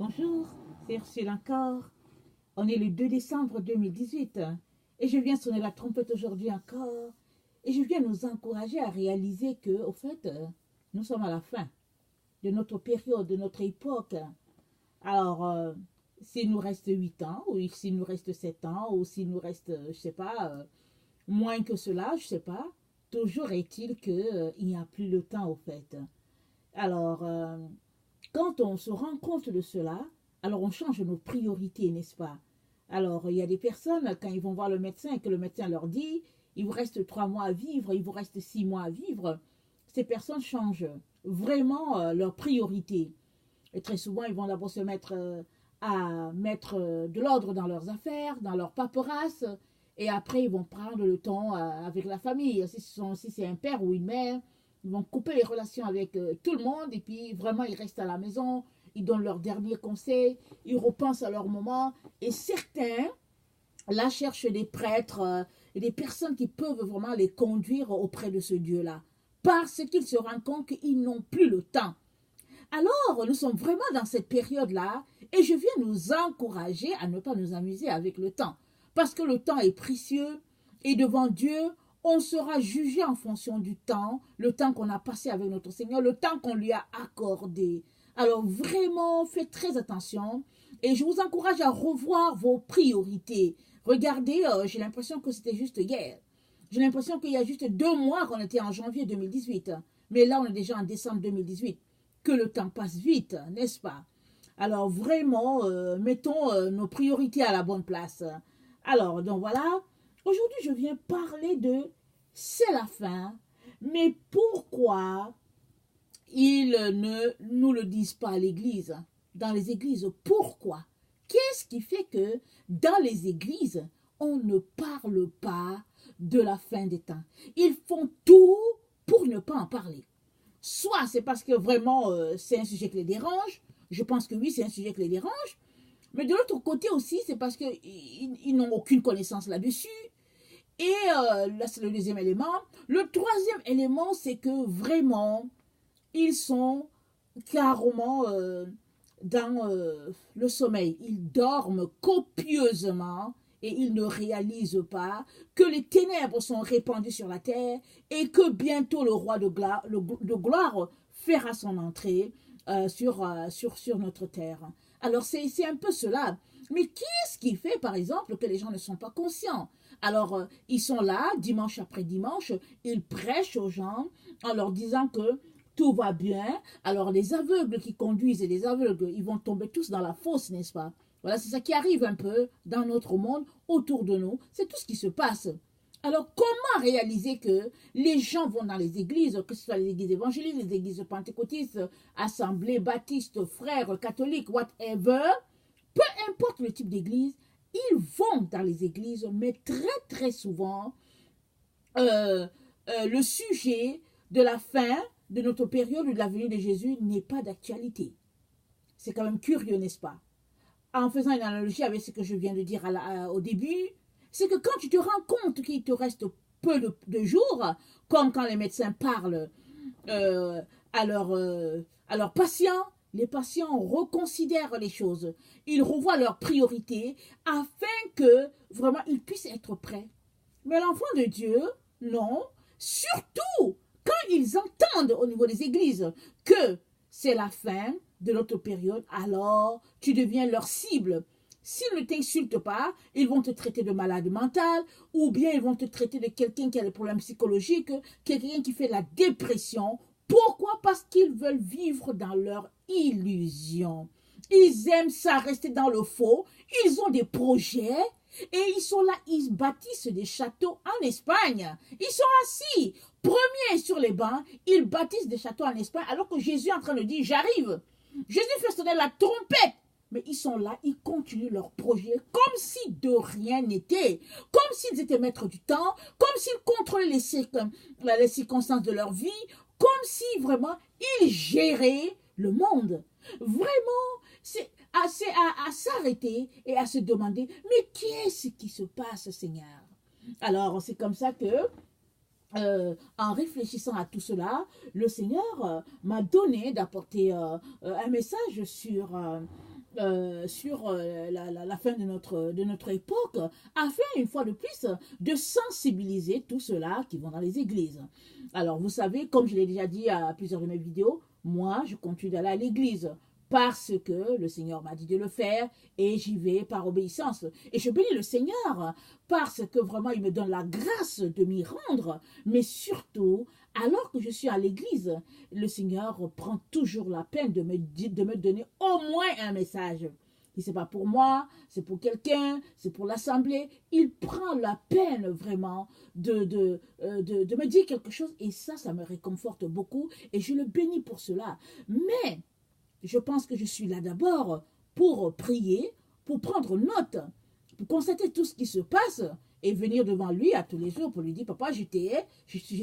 Bonjour, c'est Ursule encore. On est le 2 décembre 2018 et je viens sonner la trompette aujourd'hui encore et je viens nous encourager à réaliser que, au fait, nous sommes à la fin de notre période, de notre époque. Alors, s'il nous reste 8 ans, ou s'il nous reste 7 ans, ou s'il nous reste, je sais pas, moins que cela, je sais pas, toujours est-il qu'il n'y a plus le temps, au fait. Alors, quand on se rend compte de cela, alors on change nos priorités, n'est-ce pas? Alors, il y a des personnes, quand ils vont voir le médecin et que le médecin leur dit, il vous reste 3 mois à vivre, il vous reste 6 mois à vivre, ces personnes changent vraiment leurs priorités. Et très souvent, ils vont d'abord se mettre à mettre de l'ordre dans leurs affaires, dans leur paperasse, et après, ils vont prendre le temps avec la famille. Si c'est un père ou une mère, ils vont couper les relations avec tout le monde, et puis vraiment, ils restent à la maison, ils donnent leurs derniers conseils, ils repensent à leur moment, et certains, là, cherchent des prêtres et des personnes qui peuvent vraiment les conduire auprès de ce Dieu-là, parce qu'ils se rendent compte qu'ils n'ont plus le temps. Alors, nous sommes vraiment dans cette période-là et je viens nous encourager à ne pas nous amuser avec le temps. Parce que le temps est précieux et devant Dieu, on sera jugé en fonction du temps, le temps qu'on a passé avec notre Seigneur, le temps qu'on lui a accordé. Alors vraiment, faites très attention et je vous encourage à revoir vos priorités. Regardez, j'ai l'impression que c'était juste hier. J'ai l'impression qu'il y a juste 2 mois qu'on était en janvier 2018. Mais là, on est déjà en décembre 2018. Que le temps passe vite, n'est-ce pas? Alors vraiment, mettons nos priorités à la bonne place. Alors, donc voilà, aujourd'hui je viens parler de c'est la fin, mais pourquoi ils ne nous le disent pas à l'église? Dans les églises, pourquoi? Qu'est-ce qui fait que dans les églises, on ne parle pas de la fin des temps? Ils font tout pour ne pas en parler. Soit c'est parce que vraiment c'est un sujet qui les dérange. Je pense que oui, c'est un sujet qui les dérange. Mais de l'autre côté aussi, c'est parce qu'ils n'ont aucune connaissance là-dessus. Et là, c'est le deuxième élément. Le troisième élément, c'est que vraiment, ils sont carrément dans le sommeil. Ils dorment copieusement et ils ne réalisent pas que les ténèbres sont répandues sur la terre et que bientôt le roi de gloire fera son entrée sur notre terre. Alors c'est un peu cela. Mais qu'est-ce qui fait, par exemple, que les gens ne sont pas conscients? Alors, ils sont là, dimanche après dimanche, ils prêchent aux gens en leur disant que tout va bien. Alors, les aveugles qui conduisent et les aveugles, ils vont tomber tous dans la fosse, n'est-ce pas? Voilà, c'est ça qui arrive un peu dans notre monde, autour de nous. C'est tout ce qui se passe. Alors, comment réaliser que les gens vont dans les églises, que ce soit les églises évangéliques, les églises pentecôtistes, assemblées, baptistes, frères, catholiques, whatever, peu importe le type d'église, ils vont dans les églises, mais très très souvent, le sujet de la fin de notre période ou de la venue de Jésus n'est pas d'actualité. C'est quand même curieux, n'est-ce pas? En faisant une analogie avec ce que je viens de dire au début, c'est que quand tu te rends compte qu'il te reste peu de jours, comme quand les médecins parlent euh, à leurs patients, les patients reconsidèrent les choses. Ils revoient leurs priorités afin que vraiment ils puissent être prêts. Mais l'enfant de Dieu, non. Surtout quand ils entendent au niveau des églises que c'est la fin de notre période, alors tu deviens leur cible. S'ils ne t'insultent pas, ils vont te traiter de malade mental ou bien ils vont te traiter de quelqu'un qui a des problèmes psychologiques, quelqu'un qui fait de la dépression. Pourquoi? Parce qu'ils veulent vivre dans leur illusion. Ils aiment ça, rester dans le faux. Ils ont des projets et ils sont là, ils bâtissent des châteaux en Espagne. Ils sont assis, premiers sur les bancs, ils bâtissent des châteaux en Espagne alors que Jésus est en train de dire, j'arrive. Jésus fait sonner la trompette. Mais ils sont là, ils continuent leur projet comme si de rien n'était, comme s'ils étaient maîtres du temps, comme s'ils contrôlaient les circonstances de leur vie, comme si vraiment ils géraient le monde. Vraiment, c'est à s'arrêter et à se demander, mais qu'est-ce qui se passe, Seigneur? Alors, c'est comme ça que en réfléchissant à tout cela, le Seigneur m'a donné d'apporter un message la fin de notre époque, afin, une fois de plus, de sensibiliser tous ceux-là qui vont dans les églises. Alors, vous savez, comme je l'ai déjà dit à plusieurs de mes vidéos, moi, je continue d'aller à l'église parce que le Seigneur m'a dit de le faire et j'y vais par obéissance. Et je bénis le Seigneur parce que vraiment, il me donne la grâce de m'y rendre, mais surtout, alors que je suis à l'église, le Seigneur prend toujours la peine de me donner au moins un message. Si ce n'est pas pour moi, c'est pour quelqu'un, c'est pour l'assemblée. Il prend la peine vraiment de me dire quelque chose et ça me réconforte beaucoup et je le bénis pour cela. Mais je pense que je suis là d'abord pour prier, pour prendre note, pour constater tout ce qui se passe et venir devant lui à tous les jours pour lui dire, papa, je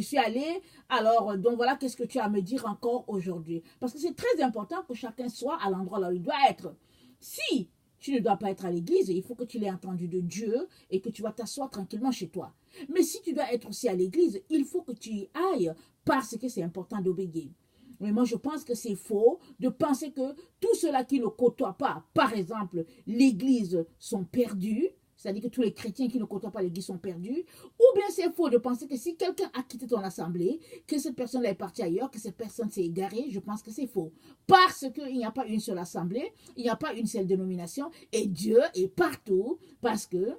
suis allé, alors donc voilà, qu'est-ce que tu as à me dire encore aujourd'hui? Parce que c'est très important que chacun soit à l'endroit là où il doit être. Si tu ne dois pas être à l'église, il faut que tu l'aies entendu de Dieu et que tu vas t'asseoir tranquillement chez toi. Mais si tu dois être aussi à l'église, il faut que tu y ailles parce que c'est important d'obéir. Mais moi, je pense que c'est faux de penser que tous ceux-là qui ne côtoient pas, par exemple, l'Église, sont perdus. C'est-à-dire que tous les chrétiens qui ne côtoient pas l'Église sont perdus. Ou bien c'est faux de penser que si quelqu'un a quitté ton assemblée, que cette personne-là est partie ailleurs, que cette personne s'est égarée. Je pense que c'est faux. Parce qu'il n'y a pas une seule assemblée, il n'y a pas une seule dénomination. Et Dieu est partout parce que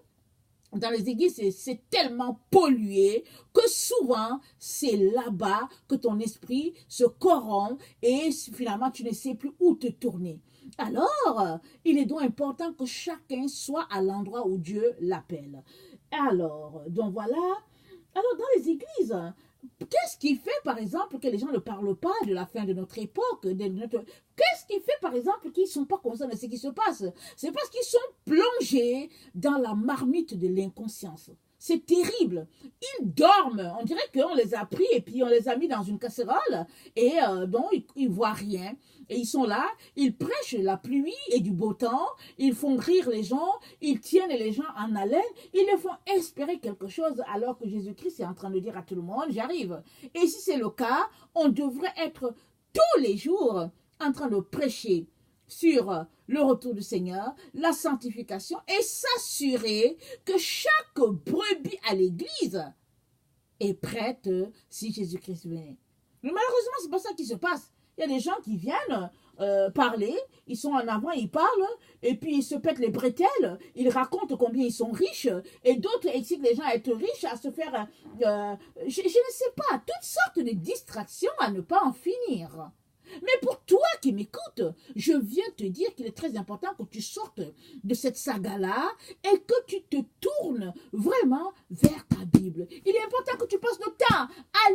dans les églises, c'est tellement pollué que souvent, c'est là-bas que ton esprit se corrompt et finalement, tu ne sais plus où te tourner. Alors, il est donc important que chacun soit à l'endroit où Dieu l'appelle. Alors, donc voilà. Alors, dans les églises, qu'est-ce qui fait, par exemple, que les gens ne parlent pas de la fin de notre époque Qu'est-ce qui fait, par exemple, qu'ils ne sont pas conscients de ce qui se passe? C'est parce qu'ils sont plongés dans la marmite de l'inconscience. C'est terrible. Ils dorment. On dirait qu'on les a pris et puis on les a mis dans une casserole et donc ils ne voient rien. Et ils sont là, ils prêchent la pluie et du beau temps, ils font rire les gens, ils tiennent les gens en haleine, ils les font espérer quelque chose alors que Jésus-Christ est en train de dire à tout le monde, j'arrive. Et si c'est le cas, on devrait être tous les jours en train de prêcher sur le retour du Seigneur, la sanctification et s'assurer que chaque brebis à l'église est prête si Jésus-Christ venait. Mais malheureusement, c'est pas ça qui se passe. Il y a des gens qui viennent parler, ils sont en avant, ils parlent, et puis ils se pètent les bretelles, ils racontent combien ils sont riches, et d'autres excitent les gens à être riches, à se faire, je ne sais pas, toutes sortes de distractions à ne pas en finir. Mais pour toi qui m'écoutes, je viens te dire qu'il est très important que tu sortes de cette saga-là et que tu te tournes vraiment vers ta Bible. Il est important que tu passes le temps à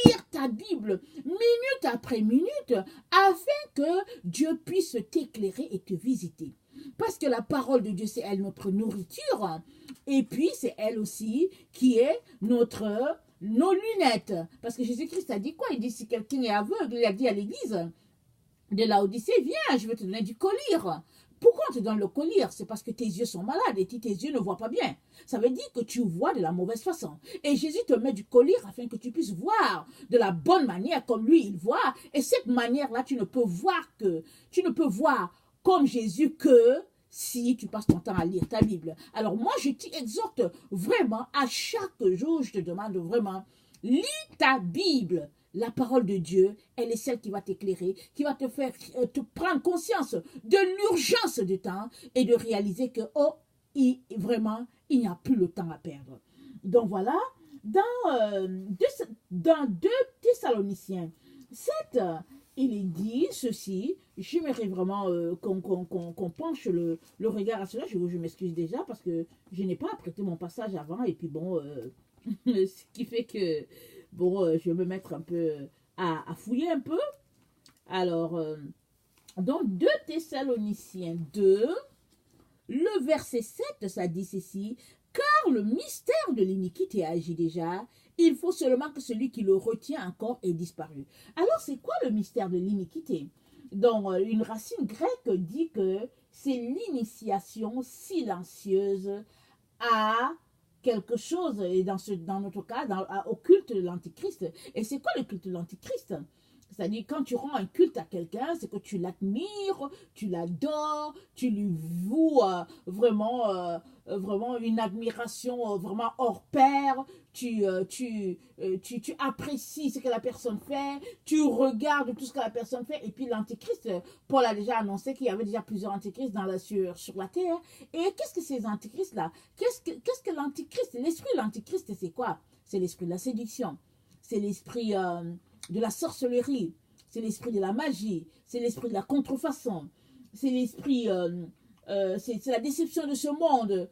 lire ta Bible, minute après minute, afin que Dieu puisse t'éclairer et te visiter. Parce que la parole de Dieu, c'est elle notre nourriture, et puis c'est elle aussi qui est nos lunettes. Parce que Jésus-Christ a dit quoi? Il dit si quelqu'un est aveugle, il a dit à l'église de Laodicée, viens, je vais te donner du collier. Pourquoi on te donne le collier? C'est parce que tes yeux sont malades et tes yeux ne voient pas bien. Ça veut dire que tu vois de la mauvaise façon. Et Jésus te met du collier afin que tu puisses voir de la bonne manière comme lui il voit. Et cette manière-là, tu ne peux voir comme Jésus que si tu passes ton temps à lire ta Bible. Alors moi, je t'exhorte vraiment, à chaque jour, je te demande vraiment, lis ta Bible. La parole de Dieu, elle est celle qui va t'éclairer, qui va te faire te prendre conscience de l'urgence du temps et de réaliser que, vraiment, il n'y a plus le temps à perdre. Donc voilà, dans 2 Thessaloniciens 7, il est dit ceci, j'aimerais vraiment qu'on penche le regard à cela, je m'excuse déjà parce que je n'ai pas prêté mon passage avant et puis bon, ce qui fait que, bon, je vais me mettre un peu à fouiller un peu. Alors, dans 2 Thessaloniciens 2, le verset 7, ça dit ceci, car le mystère de l'iniquité agit déjà, il faut seulement que celui qui le retient encore ait disparu. Alors, c'est quoi le mystère de l'iniquité? Donc, une racine grecque dit que c'est l'initiation silencieuse à quelque chose, et dans notre cas, au culte de l'Antichrist. Et c'est quoi le culte de l'Antichrist? C'est-à-dire, quand tu rends un culte à quelqu'un, c'est que tu l'admires, tu l'adores, tu lui voues vraiment une admiration vraiment hors pair. Tu apprécies ce que la personne fait, tu regardes tout ce que la personne fait. Et puis l'antéchrist, Paul a déjà annoncé qu'il y avait déjà plusieurs antéchrists sur la terre. Et qu'est-ce que ces antéchrists-là? Qu'est-ce que l'antéchrist? L'esprit de l'antéchrist, c'est quoi? C'est l'esprit de la séduction. C'est l'esprit de la sorcellerie. C'est l'esprit de la magie. C'est l'esprit de la contrefaçon. C'est l'esprit... c'est la déception de ce monde.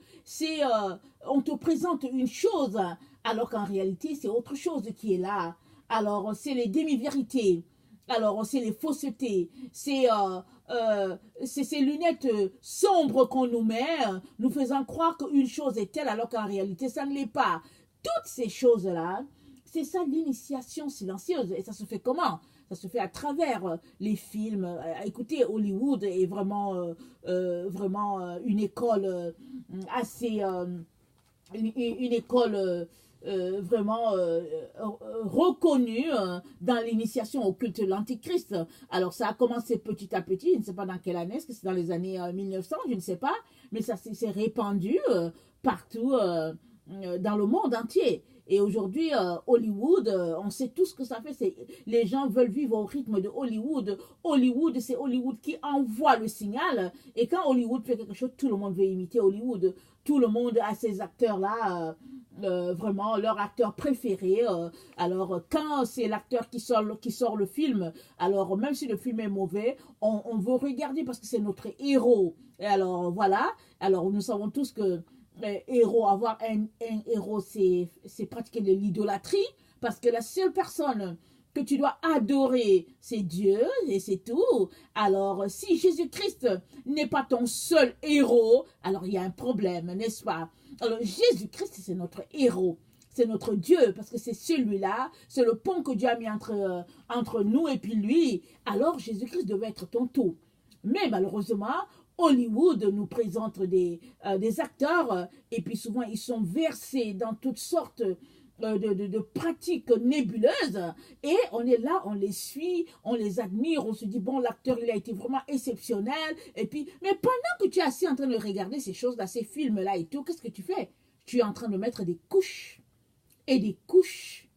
On te présente une chose alors qu'en réalité c'est autre chose qui est là. Alors c'est les demi-vérités. Alors c'est les faussetés. C'est ces lunettes sombres qu'on nous met, nous faisant croire qu'une chose est telle alors qu'en réalité ça ne l'est pas. Toutes ces choses-là, c'est ça l'initiation silencieuse. Et ça se fait comment? Ça se fait à travers les films. Écoutez, Hollywood est vraiment une école assez... une école vraiment reconnue dans l'initiation au culte de l'Antichrist. Alors ça a commencé petit à petit, je ne sais pas dans quelle année, est-ce que c'est dans les années 1900, je ne sais pas, mais ça s'est répandu partout dans le monde entier. Et aujourd'hui, Hollywood, on sait tout ce que ça fait. Les gens veulent vivre au rythme de Hollywood. Hollywood, c'est Hollywood qui envoie le signal. Et quand Hollywood fait quelque chose, tout le monde veut imiter Hollywood. Tout le monde a ces acteurs-là, vraiment leur acteur préféré. Alors, quand c'est l'acteur qui sort le film, alors même si le film est mauvais, on veut regarder parce que c'est notre héros. Et alors, voilà. Alors, nous savons tous que héros, avoir un héros, c'est pratiquer de l'idolâtrie, parce que la seule personne que tu dois adorer, c'est Dieu, et c'est tout. Alors, si Jésus-Christ n'est pas ton seul héros, alors il y a un problème, n'est-ce pas? Alors, Jésus-Christ, c'est notre héros. C'est notre Dieu, parce que c'est celui-là, c'est le pont que Dieu a mis entre nous et puis lui. Alors, Jésus-Christ devait être ton tout. Mais malheureusement, Hollywood nous présente des acteurs et puis souvent ils sont versés dans toutes sortes de pratiques nébuleuses et on est là, on les suit, on les admire, on se dit bon l'acteur il a été vraiment exceptionnel et puis mais pendant que tu es assis en train de regarder ces choses-là, ces films-là et tout, qu'est-ce que tu fais? Tu es en train de mettre des couches et des couches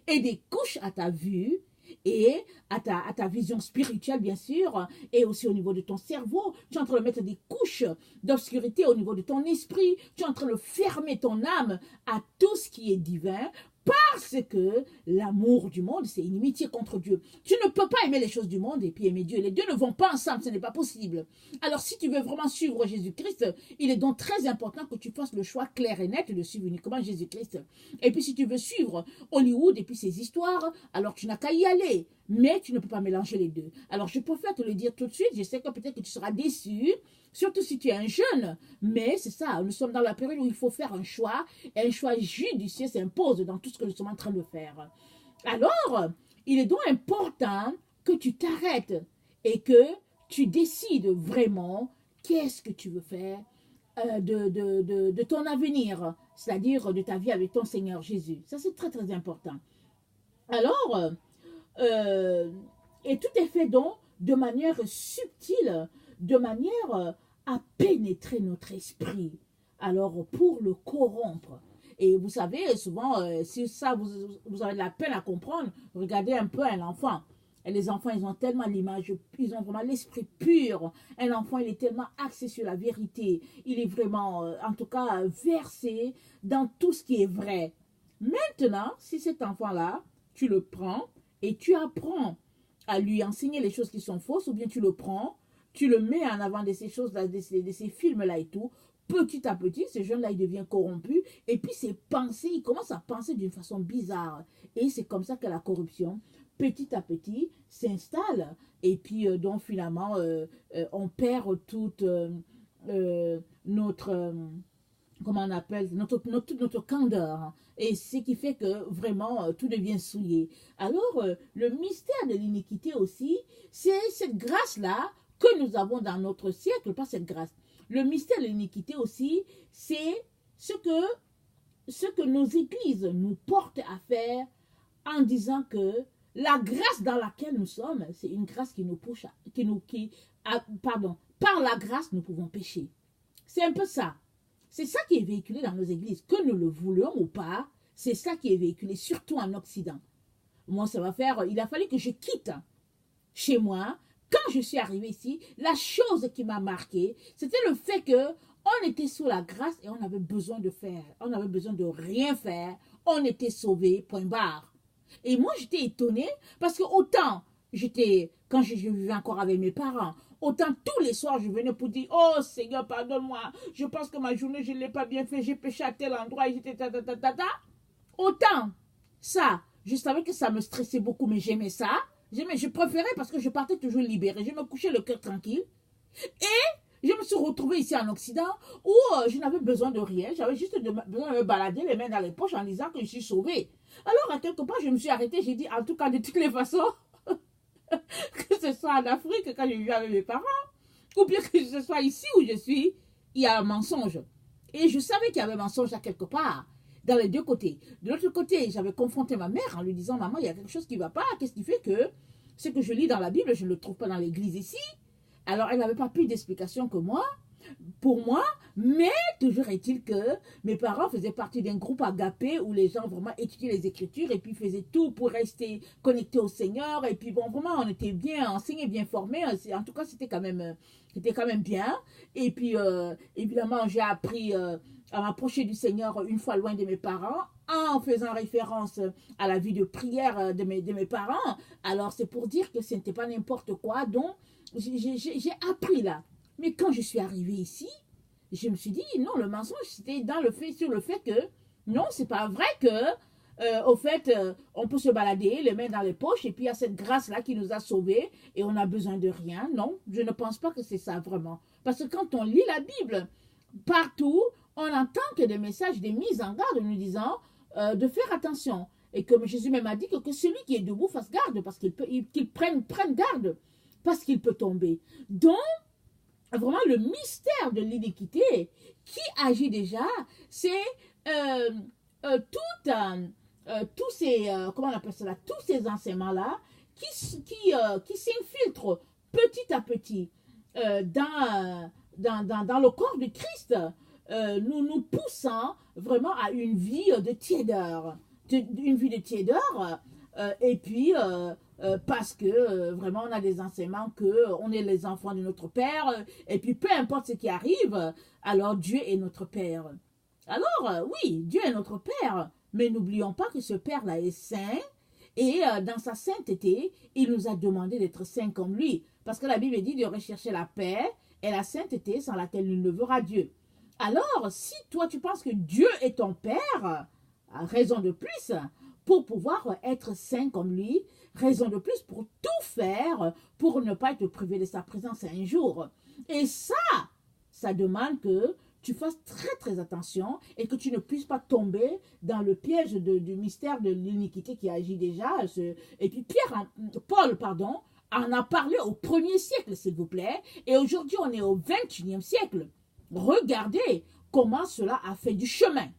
et des couches à ta vue et à ta vision spirituelle, bien sûr, et aussi au niveau de ton cerveau. Tu es en train de mettre des couches d'obscurité au niveau de ton esprit. Tu es en train de fermer ton âme à tout ce qui est divin parce que l'amour du monde, c'est inimitié contre Dieu. Tu ne peux pas aimer les choses du monde et puis aimer Dieu. Les deux ne vont pas ensemble, ce n'est pas possible. Alors, si tu veux vraiment suivre Jésus-Christ, il est donc très important que tu fasses le choix clair et net de suivre uniquement Jésus-Christ. Et puis, si tu veux suivre Hollywood et puis ses histoires, alors tu n'as qu'à y aller. Mais tu ne peux pas mélanger les deux. Alors, je préfère te le dire tout de suite. Je sais que peut-être que tu seras déçu, surtout si tu es un jeune. Mais c'est ça, nous sommes dans la période où il faut faire un choix. Et un choix judicieux s'impose dans tout ce que nous sommes en train de faire. Alors, il est donc important que tu t'arrêtes et que tu décides vraiment qu'est-ce que tu veux faire de ton avenir, c'est-à-dire de ta vie avec ton Seigneur Jésus. Ça, c'est très, très important. Alors, et tout est fait donc de manière subtile, de manière à pénétrer notre esprit. Alors, pour le corrompre. Et vous savez, souvent, si ça, vous avez de la peine à comprendre, regardez un peu un enfant. Et les enfants, ils ont tellement l'image, ils ont vraiment l'esprit pur. Un enfant, il est tellement axé sur la vérité. Il est vraiment, en tout cas, versé dans tout ce qui est vrai. Maintenant, si cet enfant-là, tu le prends et tu apprends à lui enseigner les choses qui sont fausses, ou bien tu le prends, tu le mets en avant de ces choses-là, de ces films-là et tout, petit à petit, ce jeune-là, il devient corrompu, et puis ses pensées, il commence à penser d'une façon bizarre. Et c'est comme ça que la corruption, petit à petit, s'installe. Et puis, donc, finalement, on perd toute notre... comment on appelle, notre candeur. Et ce qui fait que vraiment tout devient souillé. Alors, le mystère de l'iniquité aussi, c'est cette grâce-là que nous avons dans notre siècle, pas cette grâce. Le mystère de l'iniquité aussi, c'est ce que nos églises nous portent à faire en disant que la grâce dans laquelle nous sommes, c'est une grâce qui nous pousse, pardon, par la grâce, nous pouvons pécher. C'est un peu ça. C'est ça qui est véhiculé dans nos églises. Que nous le voulions ou pas, c'est ça qui est véhiculé, surtout en Occident. Moi, ça va faire, il a fallu que je quitte chez moi. Quand je suis arrivée ici, la chose qui m'a marqué, c'était le fait que on était sous la grâce et on avait besoin de faire. On avait besoin de rien faire. On était sauvés, point barre. Et moi, j'étais étonnée parce que autant quand je vivais encore avec mes parents, autant tous les soirs, je venais pour dire, oh Seigneur, pardonne-moi, je pense que ma journée, je ne l'ai pas bien fait, j'ai péché à tel endroit, et j'étais ta ta ta ta ta. Autant ça, je savais que ça me stressait beaucoup, mais j'aimais ça. Je préférais parce que je partais toujours libérée. Je me couchais le cœur tranquille. Et je me suis retrouvée ici en Occident où je n'avais besoin de rien. J'avais juste besoin de me balader les mains dans les poches en disant que je suis sauvée. Alors, à quelque part, je me suis arrêtée. J'ai dit, en tout cas, de toutes les façons, que ce soit en Afrique, quand je vis avec mes parents, ou bien que ce soit ici où je suis, il y a un mensonge. Et je savais qu'il y avait un mensonge à quelque part. Dans les deux côtés. De l'autre côté, j'avais confronté ma mère en lui disant, maman, il y a quelque chose qui ne va pas. Qu'est-ce qui fait que ce que je lis dans la Bible, je ne le trouve pas dans l'église ici? Alors, elle n'avait pas plus d'explication que moi, pour moi, mais toujours est-il que mes parents faisaient partie d'un groupe agapé où les gens vraiment étudiaient les Écritures et puis faisaient tout pour rester connectés au Seigneur. Et puis, bon, vraiment, on était bien enseignés, bien formés. En tout cas, c'était quand même bien. Et puis, évidemment, j'ai appris à m'approcher du Seigneur une fois loin de mes parents, en faisant référence à la vie de prière de mes parents. Alors, c'est pour dire que ce n'était pas n'importe quoi. Donc, j'ai appris là. Mais quand je suis arrivée ici, je me suis dit, non, le mensonge, c'était sur le fait que, non, c'est pas vrai que, au fait, on peut se balader, les mains dans les poches, et puis il y a cette grâce-là qui nous a sauvés, et on n'a besoin de rien. Non, je ne pense pas que c'est ça vraiment. Parce que quand on lit la Bible, partout, on entend que des messages, des mises en garde nous disant de faire attention. Et comme Jésus même a dit que celui qui est debout fasse garde, parce qu'il prenne garde, parce qu'il peut tomber. Donc, vraiment, le mystère de l'iniquité qui agit déjà, c'est tous ces, comment on appelle cela, tous ces enseignements-là qui s'infiltrent petit à petit dans le corps de Christ, nous poussant vraiment à une vie de tiédeur. Et puis parce que vraiment on a des enseignements que on est les enfants de notre Père et puis peu importe ce qui arrive, alors Dieu est notre Père. Alors oui, Dieu est notre Père, mais n'oublions pas que ce Père-là est saint et dans sa sainteté, il nous a demandé d'être saints comme lui. Parce que la Bible dit de rechercher la paix et la sainteté sans laquelle nul ne verra Dieu. Alors, si toi tu penses que Dieu est ton Père, raison de plus pour pouvoir être saint comme lui, raison de plus pour tout faire pour ne pas être privé de sa présence un jour. Et ça demande que tu fasses très très attention et que tu ne puisses pas tomber dans le piège du mystère de l'iniquité qui agit déjà. Et puis Paul en a parlé au 1er siècle, s'il vous plaît, et aujourd'hui on est au 21e siècle. Regardez comment cela a fait du chemin.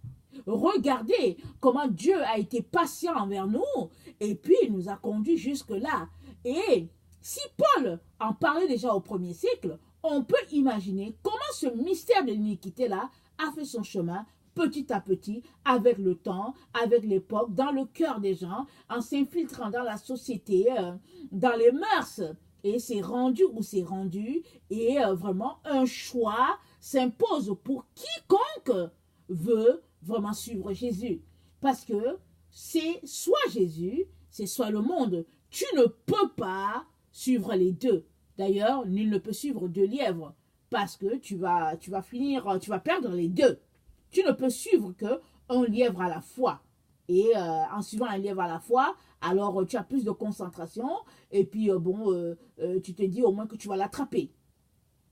Regardez comment Dieu a été patient envers nous et puis il nous a conduits jusque-là. Et si Paul en parlait déjà au 1er siècle, on peut imaginer comment ce mystère de l'iniquité-là a fait son chemin petit à petit, avec le temps, avec l'époque, dans le cœur des gens, en s'infiltrant dans la société, dans les mœurs. Et c'est rendu où c'est rendu. Et vraiment, un choix s'impose pour quiconque veut vraiment suivre Jésus. Parce que c'est soit Jésus, c'est soit le monde. Tu ne peux pas suivre les deux. D'ailleurs, nul ne peut suivre deux lièvres parce que tu vas perdre les deux. Tu ne peux suivre qu'un lièvre à la fois. Et en suivant un lièvre à la fois, alors tu as plus de concentration et puis tu te dis au moins que tu vas l'attraper.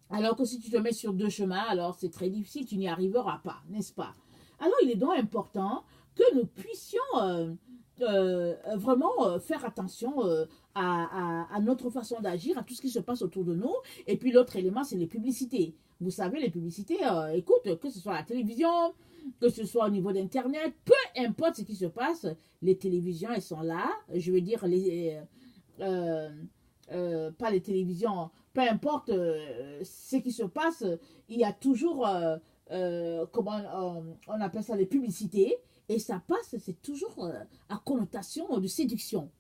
Alors que si tu te mets sur deux chemins, alors c'est très difficile, tu n'y arriveras pas, n'est-ce pas? Alors il est donc important que nous puissions vraiment faire attention à notre façon d'agir, à tout ce qui se passe autour de nous. Et puis l'autre élément, c'est les publicités. Vous savez, les publicités, écoute, que ce soit à la télévision, que ce soit au niveau d'Internet, peu importe ce qui se passe, les télévisions, elles sont là. Je veux dire, pas les télévisions, peu importe ce qui se passe, il y a toujours, comment on appelle ça, les publicités, et ça passe, c'est toujours à connotation de séduction.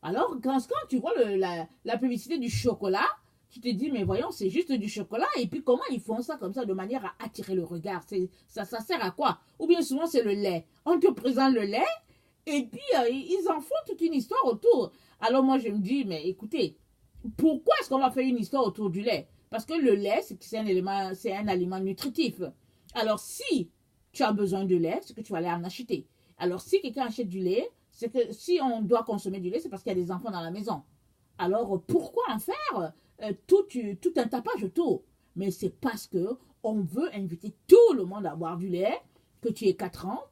Alors, quand tu vois la publicité du chocolat, tu te dis, mais voyons, c'est juste du chocolat, et puis comment ils font ça comme ça de manière à attirer le regard? Ça sert à quoi? Ou bien souvent, c'est le lait. On te présente le lait, et puis ils en font toute une histoire autour. Alors moi, je me dis, mais écoutez, pourquoi est-ce qu'on va faire une histoire autour du lait? Parce que le lait, c'est un aliment nutritif. Alors, si tu as besoin de lait, c'est que tu vas aller en acheter. Alors, si quelqu'un achète du lait, c'est que si on doit consommer du lait, c'est parce qu'il y a des enfants dans la maison. Alors, pourquoi en faire tout un tapage autour? Mais c'est parce que on veut inviter tout le monde à boire du lait, que tu aies 4 ans,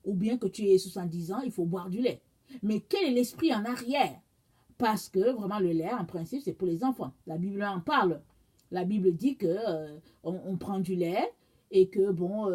ou bien que tu aies 70 ans, il faut boire du lait. Mais quel est l'esprit en arrière? Parce que vraiment le lait, en principe, c'est pour les enfants. La Bible en parle. La Bible dit que on prend du lait et que, bon,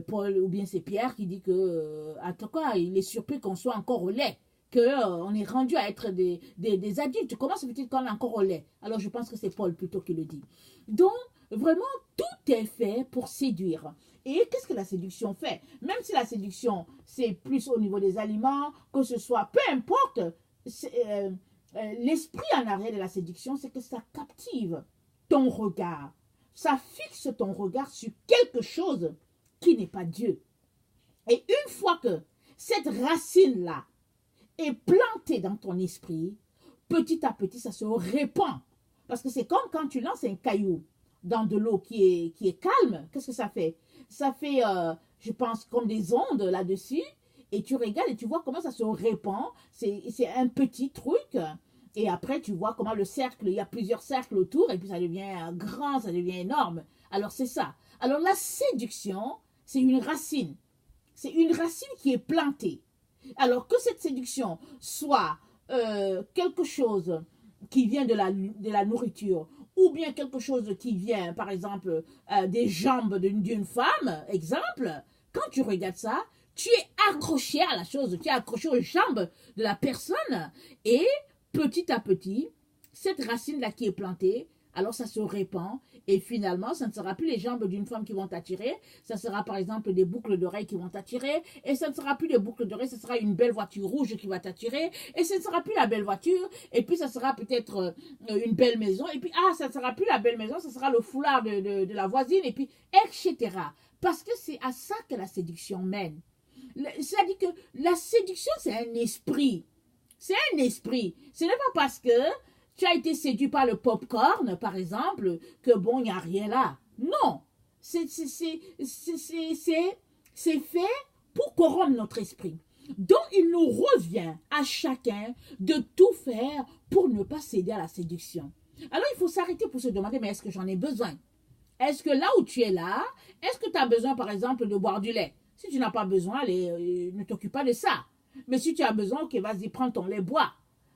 Paul, ou bien c'est Pierre qui dit que, en tout cas, il est surpris qu'on soit encore au lait, qu'on est rendu à être des adultes. Comment se fait-il qu'on est encore au lait? Alors, je pense que c'est Paul plutôt qui le dit. Donc, vraiment, tout est fait pour séduire. Et qu'est-ce que la séduction fait? Même si la séduction, c'est plus au niveau des aliments, que ce soit, peu importe, l'esprit en arrière de la séduction, c'est que ça captive ton regard. Ça fixe ton regard sur quelque chose qui n'est pas Dieu. Et une fois que cette racine-là est plantée dans ton esprit, petit à petit, ça se répand. Parce que c'est comme quand tu lances un caillou dans de l'eau qui est calme. Qu'est-ce que ça fait? Ça fait, je pense, comme des ondes là-dessus. Et tu regardes et tu vois comment ça se répand. C'est un petit truc. Et après, tu vois comment le cercle, il y a plusieurs cercles autour. Et puis ça devient grand, ça devient énorme. Alors c'est ça. Alors la séduction, c'est une racine. C'est une racine qui est plantée. Alors que cette séduction soit quelque chose qui vient de la nourriture, ou bien quelque chose qui vient, par exemple, des jambes d'une femme, exemple, quand tu regardes ça, tu es accroché à la chose, tu es accroché aux jambes de la personne, et petit à petit, cette racine-là qui est plantée, alors ça se répand, et finalement, ça ne sera plus les jambes d'une femme qui vont t'attirer, ça sera par exemple des boucles d'oreilles qui vont t'attirer, et ça ne sera plus des boucles d'oreilles, ça sera une belle voiture rouge qui va t'attirer, et ce ne sera plus la belle voiture, et puis ça sera peut-être une belle maison, et puis ça ne sera plus la belle maison, ça sera le foulard de la voisine, et puis etc. Parce que c'est à ça que la séduction mène. C'est-à-dire que la séduction, c'est un esprit. C'est un esprit. Ce n'est pas parce que tu as été séduit par le popcorn, par exemple, que bon, il n'y a rien là. Non. C'est fait pour corrompre notre esprit. Donc, il nous revient à chacun de tout faire pour ne pas céder à la séduction. Alors, il faut s'arrêter pour se demander, mais est-ce que j'en ai besoin? Est-ce que là où tu es là, est-ce que tu as besoin, par exemple, de boire du lait? Si tu n'as pas besoin, allez, ne t'occupe pas de ça. Mais si tu as besoin, ok, vas-y, prends ton lait, bois.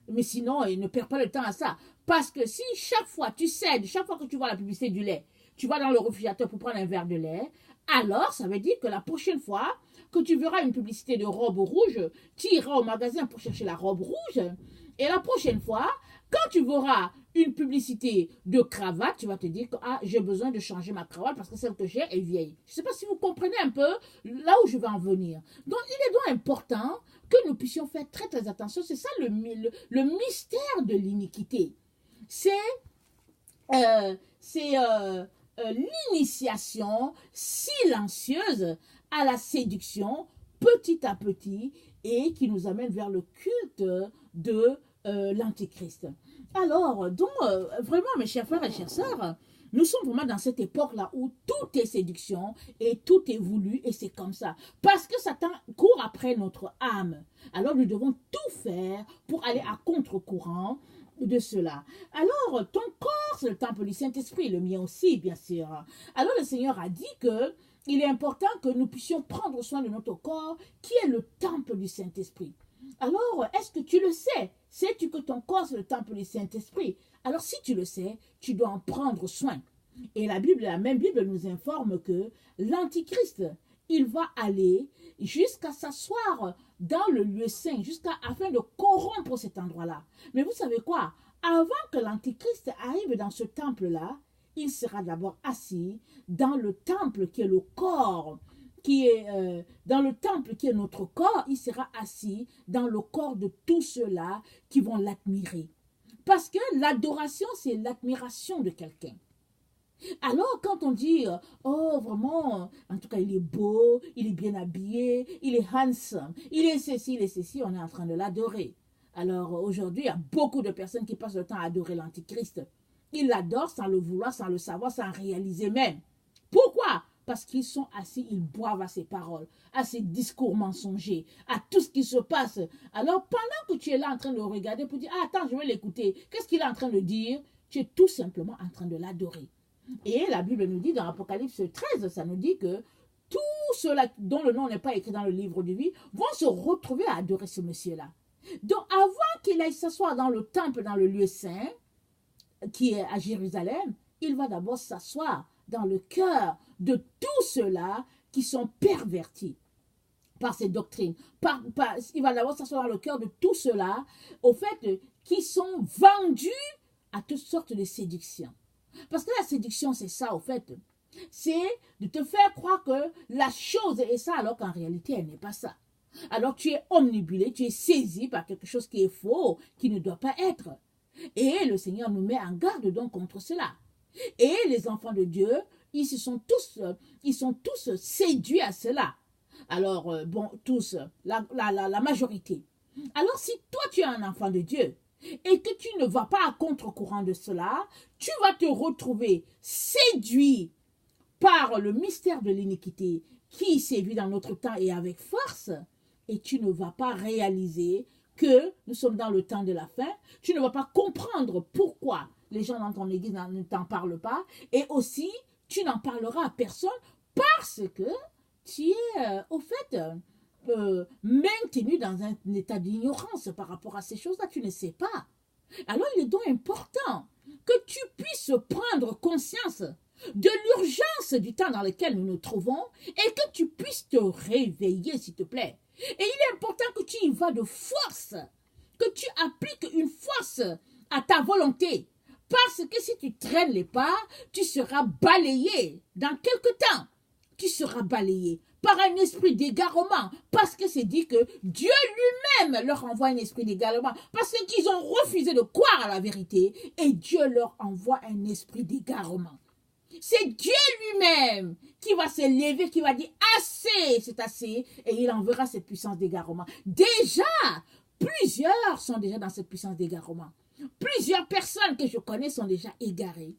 Mais sinon, ne perds pas le temps à ça. Parce que si chaque fois tu cèdes, chaque fois que tu vois la publicité du lait, tu vas dans le réfrigérateur pour prendre un verre de lait, alors ça veut dire que la prochaine fois que tu verras une publicité de robe rouge, tu iras au magasin pour chercher la robe rouge. Et la prochaine fois, quand tu verras une publicité de cravate, tu vas te dire que j'ai besoin de changer ma cravate parce que celle que j'ai est vieille. Je ne sais pas si vous comprenez un peu là où je vais en venir. Donc, il est donc important que nous puissions faire très très attention. C'est ça le mystère de l'iniquité. C'est l'initiation silencieuse à la séduction petit à petit et qui nous amène vers le culte de l'Antéchrist. Alors, donc, vraiment, mes chers frères et chères sœurs, nous sommes vraiment dans cette époque-là où tout est séduction et tout est voulu et c'est comme ça. Parce que Satan court après notre âme. Alors, nous devons tout faire pour aller à contre-courant de cela. Alors, ton corps, c'est le temple du Saint-Esprit, le mien aussi, bien sûr. Alors, le Seigneur a dit que il est important que nous puissions prendre soin de notre corps, qui est le temple du Saint-Esprit. Alors, est-ce que tu le sais? Sais-tu que ton corps, c'est le temple du Saint-Esprit? Alors, si tu le sais, tu dois en prendre soin. Et la même Bible nous informe que l'Antichrist, il va aller jusqu'à s'asseoir dans le lieu saint, afin de corrompre cet endroit-là. Mais vous savez quoi? Avant que l'Antichrist arrive dans ce temple-là, il sera d'abord assis dans le temple qui est le corps, dans le temple qui est notre corps, il sera assis dans le corps de tous ceux-là qui vont l'admirer. Parce que l'adoration, c'est l'admiration de quelqu'un. Alors, quand on dit, oh, vraiment, en tout cas, il est beau, il est bien habillé, il est handsome, il est ceci, on est en train de l'adorer. Alors, aujourd'hui, il y a beaucoup de personnes qui passent le temps à adorer l'Antichrist. Ils l'adorent sans le vouloir, sans le savoir, sans réaliser même. Pourquoi? Parce qu'ils sont assis, ils boivent à ses paroles, à ses discours mensongers, à tout ce qui se passe. Alors, pendant que tu es là en train de le regarder pour dire, ah, attends, je vais l'écouter, qu'est-ce qu'il est en train de dire? Tu es tout simplement en train de l'adorer. Et la Bible nous dit dans Apocalypse 13, ça nous dit que tous ceux-là dont le nom n'est pas écrit dans le livre de vie vont se retrouver à adorer ce monsieur-là. Donc avant qu'il aille s'asseoir dans le temple, dans le lieu saint, qui est à Jérusalem, il va d'abord s'asseoir dans le cœur de tous ceux-là qui sont pervertis par ces doctrines. Il va d'abord s'asseoir dans le cœur de tous ceux-là, au fait, qui sont vendus à toutes sortes de séductions. Parce que la séduction, c'est ça, au fait. C'est de te faire croire que la chose est ça, alors qu'en réalité, elle n'est pas ça. Alors tu es omnibulé, tu es saisi par quelque chose qui est faux, qui ne doit pas être. Et le Seigneur nous met en garde donc contre cela. Et les enfants de Dieu, ils sont tous séduits à cela. Alors, bon, tous, la majorité. Alors, si toi, tu es un enfant de Dieu, et que tu ne vas pas à contre-courant de cela, tu vas te retrouver séduit par le mystère de l'iniquité qui sévit dans notre temps et avec force, et tu ne vas pas réaliser que nous sommes dans le temps de la fin, tu ne vas pas comprendre pourquoi les gens dans ton église ne t'en parlent pas, et aussi tu n'en parleras à personne parce que tu es au fait maintenu dans un état d'ignorance par rapport à ces choses-là, tu ne sais pas. Alors il est donc important que tu puisses prendre conscience de l'urgence du temps dans lequel nous nous trouvons et que tu puisses te réveiller, s'il te plaît. Et il est important que tu y vas de force, que tu appliques une force à ta volonté. Parce que si tu traînes les pas, tu seras balayé. Dans quelque temps, tu seras balayé par un esprit d'égarement. Parce que c'est dit que Dieu lui-même leur envoie un esprit d'égarement. Parce qu'ils ont refusé de croire à la vérité. Et Dieu leur envoie un esprit d'égarement. C'est Dieu lui-même qui va se lever, qui va dire assez, c'est assez. Et il enverra cette puissance d'égarement. Déjà, plusieurs sont déjà dans cette puissance d'égarement. Plusieurs personnes que je connais sont déjà égarées.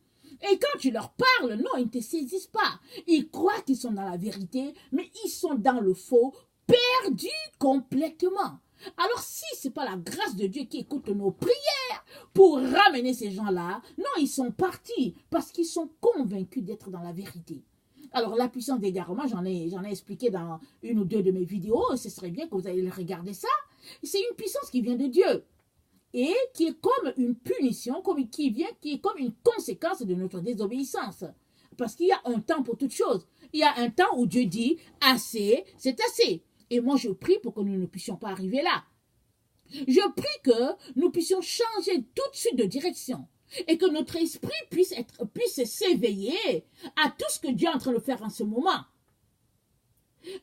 Et quand tu leur parles, non, ils ne te saisissent pas. Ils croient qu'ils sont dans la vérité, mais ils sont dans le faux, perdus complètement. Alors si ce n'est pas la grâce de Dieu qui écoute nos prières pour ramener ces gens-là, non, ils sont partis parce qu'ils sont convaincus d'être dans la vérité. Alors la puissance d'égarement, j'en ai expliqué dans une ou deux de mes vidéos, ce serait bien que vous allez regarder ça. C'est une puissance qui vient de Dieu. Et qui est comme une punition, qui est comme une conséquence de notre désobéissance. Parce qu'il y a un temps pour toute chose. Il y a un temps où Dieu dit assez, c'est assez. Et moi je prie pour que nous ne puissions pas arriver là. Je prie que nous puissions changer tout de suite de direction. Et que notre esprit puisse s'éveiller à tout ce que Dieu est en train de faire en ce moment.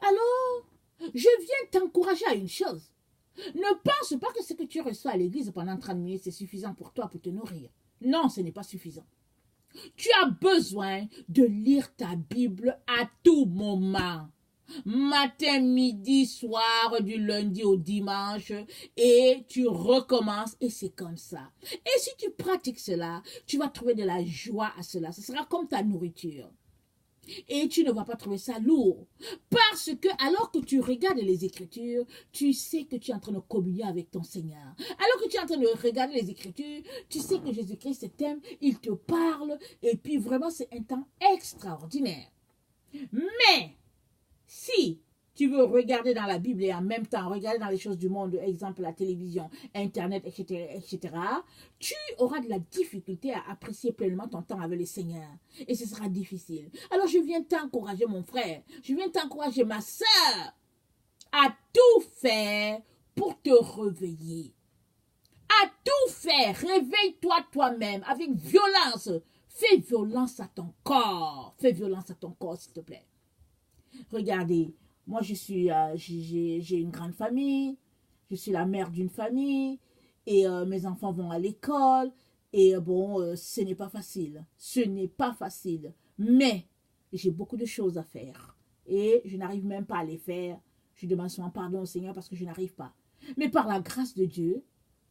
Alors, je viens t'encourager à une chose. Ne pense pas que ce que tu reçois à l'église pendant 30 minutes, c'est suffisant pour toi pour te nourrir. Non, ce n'est pas suffisant. Tu as besoin de lire ta Bible à tout moment. Matin, midi, soir, du lundi au dimanche, et tu recommences, et c'est comme ça. Et si tu pratiques cela, tu vas trouver de la joie à cela. Ce sera comme ta nourriture. Et tu ne vas pas trouver ça lourd. Parce que alors que tu regardes les Écritures, tu sais que tu es en train de communier avec ton Seigneur. Alors que tu es en train de regarder les Écritures, tu sais que Jésus-Christ t'aime, il te parle, et puis vraiment c'est un temps extraordinaire. Mais, si tu veux regarder dans la Bible et en même temps regarder dans les choses du monde, exemple la télévision, Internet, etc., tu auras de la difficulté à apprécier pleinement ton temps avec le Seigneur. Et ce sera difficile. Alors je viens t'encourager, mon frère. Je viens t'encourager, ma soeur, à tout faire pour te réveiller. À tout faire. Réveille-toi toi-même avec violence. Fais violence à ton corps. Fais violence à ton corps, s'il te plaît. Regardez, moi j'ai une grande famille, je suis la mère d'une famille et mes enfants vont à l'école et bon, ce n'est pas facile. Ce n'est pas facile, mais j'ai beaucoup de choses à faire et je n'arrive même pas à les faire. Je demande souvent pardon au Seigneur parce que je n'arrive pas. Mais par la grâce de Dieu,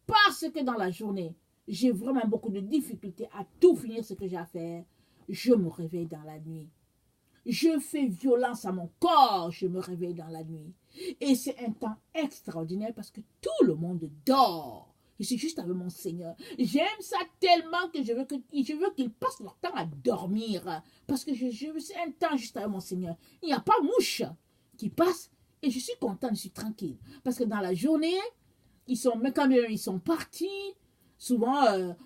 parce que dans la journée, j'ai vraiment beaucoup de difficultés à tout finir ce que j'ai à faire, je me réveille dans la nuit. Je fais violence à mon corps, je me réveille dans la nuit. Et c'est un temps extraordinaire parce que tout le monde dort. Je suis juste avec mon Seigneur. J'aime ça tellement que je veux qu'ils passent leur temps à dormir. Parce que c'est un temps juste avec mon Seigneur. Il n'y a pas mouche qui passe et je suis contente, je suis tranquille. Parce que dans la journée, même quand ils sont partis, souvent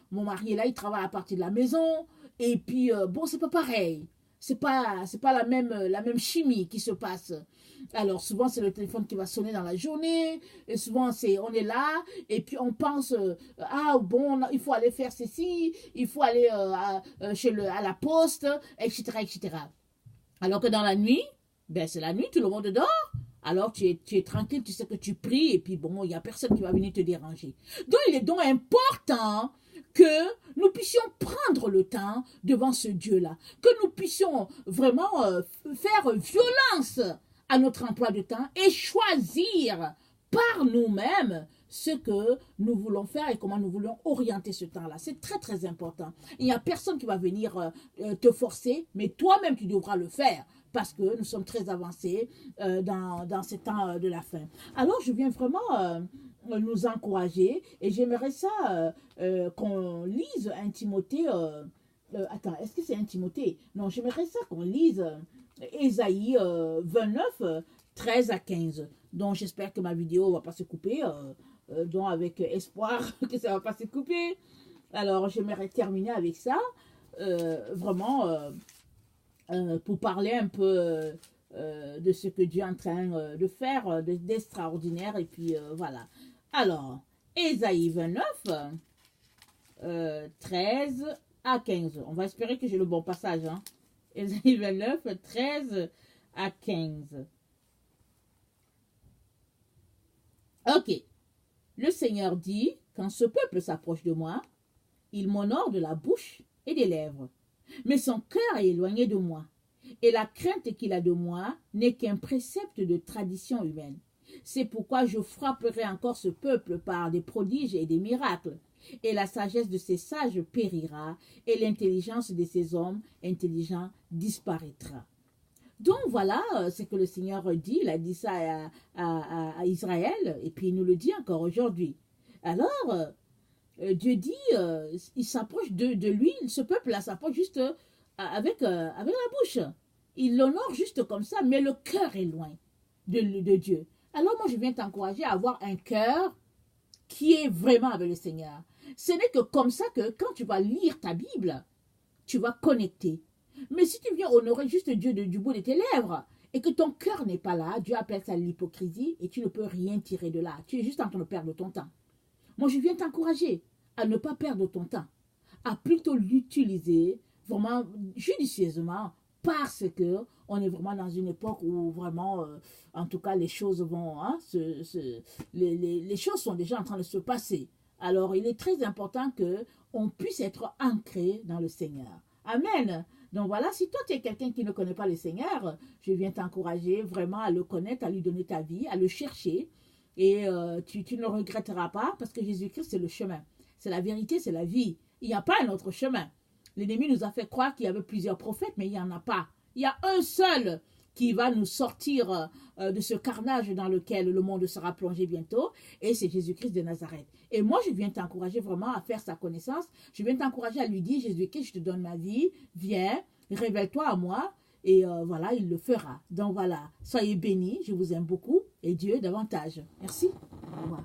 mon mari est là, il travaille à partir de la maison. Et puis, bon, c'est pas pareil. C'est pas la même chimie qui se passe. Alors souvent c'est le téléphone qui va sonner dans la journée et souvent on est là et puis on pense ah bon il faut aller faire ceci, il faut aller à la poste, etc. Alors que dans la nuit, ben c'est la nuit, tout le monde dort. Alors tu es tranquille, tu sais que tu pries et puis bon il n'y a personne qui va venir te déranger. Donc il est donc important que nous puissions prendre le temps devant ce Dieu-là, que nous puissions vraiment faire violence à notre emploi de temps et choisir par nous-mêmes ce que nous voulons faire et comment nous voulons orienter ce temps-là. C'est très, très important. Il n'y a personne qui va venir te forcer, mais toi-même, tu devras le faire parce que nous sommes très avancés dans ces temps de la fin. Alors, je viens vraiment nous encourager et j'aimerais ça qu'on lise un Timothée. Attends, est-ce que c'est un Timothée? Non, j'aimerais ça qu'on lise Ésaïe 29, 13 à 15. Donc, j'espère que ma vidéo ne va pas se couper. Donc, avec espoir que ça ne va pas se couper. Alors, j'aimerais terminer avec ça. Vraiment, pour parler un peu de ce que Dieu est en train de faire d'extraordinaire. Et puis, voilà. Alors, Ésaïe 29, 13 à 15. On va espérer que j'ai le bon passage. Hein. Ésaïe 29, 13 à 15. Ok. Le Seigneur dit, quand ce peuple s'approche de moi, il m'honore de la bouche et des lèvres, mais son cœur est éloigné de moi, et la crainte qu'il a de moi n'est qu'un précepte de tradition humaine. C'est pourquoi je frapperai encore ce peuple par des prodiges et des miracles, et la sagesse de ces sages périra, et l'intelligence de ces hommes intelligents disparaîtra. Donc voilà ce que le Seigneur dit, il a dit ça à Israël, et puis il nous le dit encore aujourd'hui. Alors, Dieu dit, il s'approche de lui, ce peuple-là s'approche juste avec la bouche. Il l'honore juste comme ça, mais le cœur est loin de Dieu. Alors moi, je viens t'encourager à avoir un cœur qui est vraiment avec le Seigneur. Ce n'est que comme ça que quand tu vas lire ta Bible, tu vas connecter. Mais si tu viens honorer juste Dieu du bout de tes lèvres et que ton cœur n'est pas là, Dieu appelle ça l'hypocrisie et tu ne peux rien tirer de là. Tu es juste en train de perdre ton temps. Moi, je viens t'encourager à ne pas perdre ton temps, à plutôt l'utiliser vraiment judicieusement parce que on est vraiment dans une époque où vraiment, en tout cas, les choses vont, hein, les choses sont déjà en train de se passer. Alors, il est très important que on puisse être ancré dans le Seigneur. Amen. Donc voilà, si toi tu es quelqu'un qui ne connaît pas le Seigneur, je viens t'encourager vraiment à le connaître, à lui donner ta vie, à le chercher. Et tu ne regretteras pas parce que Jésus-Christ c'est le chemin. C'est la vérité, c'est la vie. Il n'y a pas un autre chemin. L'ennemi nous a fait croire qu'il y avait plusieurs prophètes, mais il n'y en a pas. Il y a un seul qui va nous sortir de ce carnage dans lequel le monde sera plongé bientôt, et c'est Jésus-Christ de Nazareth. Et moi, je viens t'encourager vraiment à faire sa connaissance. Je viens t'encourager à lui dire, Jésus-Christ, je te donne ma vie, viens, révèle-toi à moi, Et voilà, il le fera. Donc voilà, soyez bénis, je vous aime beaucoup et Dieu davantage. Merci. Au revoir.